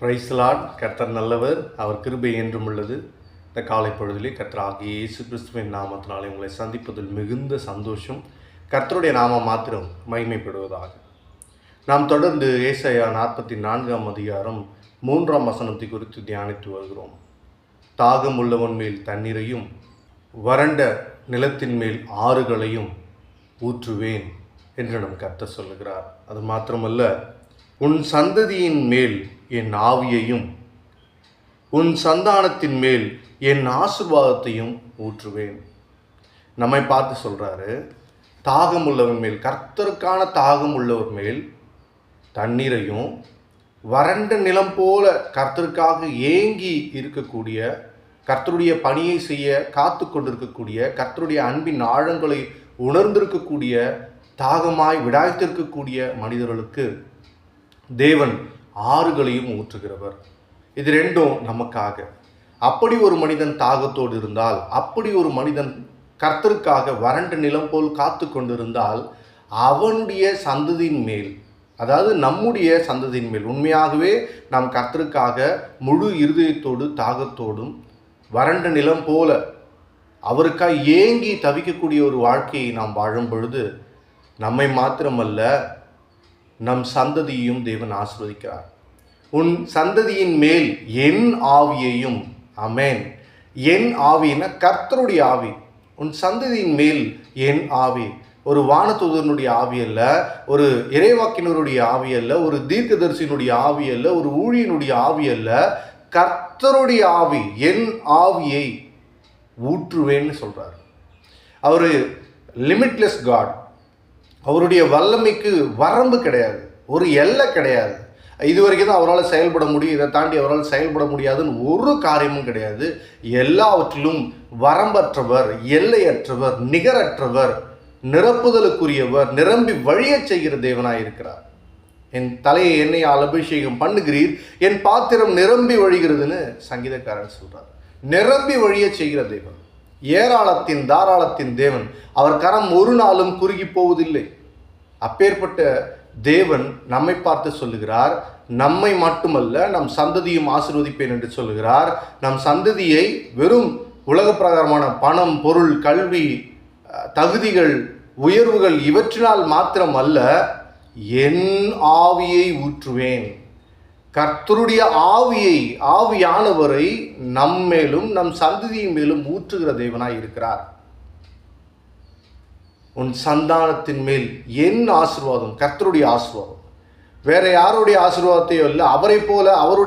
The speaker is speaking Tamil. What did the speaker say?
Price Lord. கர்த்தர் நல்லவர், அவர் கிருபை என்றும் உள்ளது. இந்த காலை பொழுதிலே கர்த்தர் ஆகிய இயேசு கிறிஸ்துவின் நாமத்தினாலே உங்களை சந்திப்பதில் மிகுந்த சந்தோஷம். கர்த்தருடைய நாமம் மாத்திரம் மகிமைப்படுவதாக. நாம் தொடர்ந்து ஏசாயா 44ஆம் அதிகாரம் 3ஆம் வசனத்தை குறித்து தியானித்து வருகிறோம். தாகம் உள்ளவன் மேல் தண்ணீரையும் வறண்ட நிலத்தின் மேல் ஆறுகளையும் ஊற்றுவேன் என்று நம் கர்த்தர் சொல்லுகிறார். அது மாத்திரமல்ல, உன் சந்ததியின் மேல் என் ஆவியையும் உன் சந்தானத்தின் மேல் என் ஆசீர்வாதத்தையும் ஊற்றுவேன். நம்மை பார்த்து சொல்றாரு, தாகம் உள்ளவன் மேல், கர்த்தருக்கான தாகம் உள்ளவர் மேல் தண்ணீரையும், வறண்ட நிலம் போல கர்த்தருக்காக ஏங்கி இருக்கக்கூடிய, கர்த்தருடைய பணியை செய்ய காத்து கொண்டிருக்கக்கூடிய, கர்த்தருடைய அன்பின் ஆழங்களை உணர்ந்திருக்கக்கூடிய, தாகமாய் விடாய்த்திருக்கக்கூடிய மனிதர்களுக்கு தேவன் ஆறுகளையும் ஊற்றுகிறவர். இது ரெண்டும் நமக்காக. அப்படி ஒரு மனிதன் தாகத்தோடு இருந்தால், அப்படி ஒரு மனிதன் கர்த்தருக்காக வறண்ட நிலம் போல் காத்து கொண்டிருந்தால், அவனுடைய சந்ததியின் மேல், அதாவது நம்முடைய சந்ததியின் மேல், உண்மையாகவே நாம் கர்த்தருக்காக முழு இருதயத்தோடு தாகத்தோடும் வறண்ட நிலம் போல அவருக்காக ஏங்கி தவிக்கக்கூடிய ஒரு வாழ்க்கையை நாம் வாழும் பொழுது, நம்மை மாத்திரமல்ல நம் சந்ததியையும் தேவன் ஆசீர்வதிக்கிறார். உன் சந்ததியின் மேல் என் ஆவியையும், ஆமென். என் ஆவின்னா கர்த்தருடைய ஆவி. உன் சந்ததியின் மேல் என் ஆவி. ஒரு வானதூதனுடைய ஆவி அல்ல, ஒரு இறைவாக்கினருடைய ஆவி அல்ல, ஒரு தீர்க்கதரிசியினுடைய ஆவி அல்ல, ஒரு ஊழியனுடைய ஆவி அல்ல, கர்த்தருடைய ஆவி, என் ஆவியை ஊற்றுவேன்னு சொல்றார். அவர் லிமிட்லெஸ் காட். அவருடைய வல்லமைக்கு வரம்பு கிடையாது, ஒரு எல்லை கிடையாது. இது வரைக்கும் தான் அவரால் செயல்பட முடியும், இதை தாண்டி அவரால் செயல்பட முடியாதுன்னு ஒரு காரியமும் கிடையாது. எல்லாவற்றிலும் வரம்பற்றவர், எல்லையற்றவர், நிகரற்றவர், நிரப்புதலுக்குரியவர், நிரம்பி வழியச் செய்கிற தேவனாய் இருக்கிறார். என் தலையை எண்ணெயால் அபிஷேகம் பண்ணுகிறீர், என் பாத்திரம் நிரம்பி வழிகிறதுன்னு சங்கீதக்காரன் சொல்றார். நிரம்பி வழியச் செய்கிற தேவன், ஏராளத்தின் தாராளத்தின் தேவன். அவர் கரம் ஒரு நாளும் குறுகி போவதில்லை. அப்பேற்பட்ட தேவன் நம்மை பார்த்து சொல்லுகிறார், நம்மை மட்டுமல்ல நம் சந்ததியும் ஆசீர்வதிப்பேன் என்று சொல்லுகிறார். நம் சந்ததியை வெறும் உலக பிரகாரமான பணம், பொருள், கல்வி, தகுதிகள், உயர்வுகள் இவற்றினால் மாத்திரம் அல்ல, என் ஆவியை ஊற்றுவேன். கர்த்தருடைய ஆவியை, ஆவியானவரை நம் மேலும் நம் சந்ததியின் மேலும் ஊற்றுகிற தேவனாய் இருக்கிறார். உன் சந்தானத்தின் மேல் என் ஆசீர்வாதம், கர்த்தருடைய ஆசீர்வாதம். வேற யாருடைய ஆசீர்வாதத்தையோ இல்லை, அவரை போல அவருடைய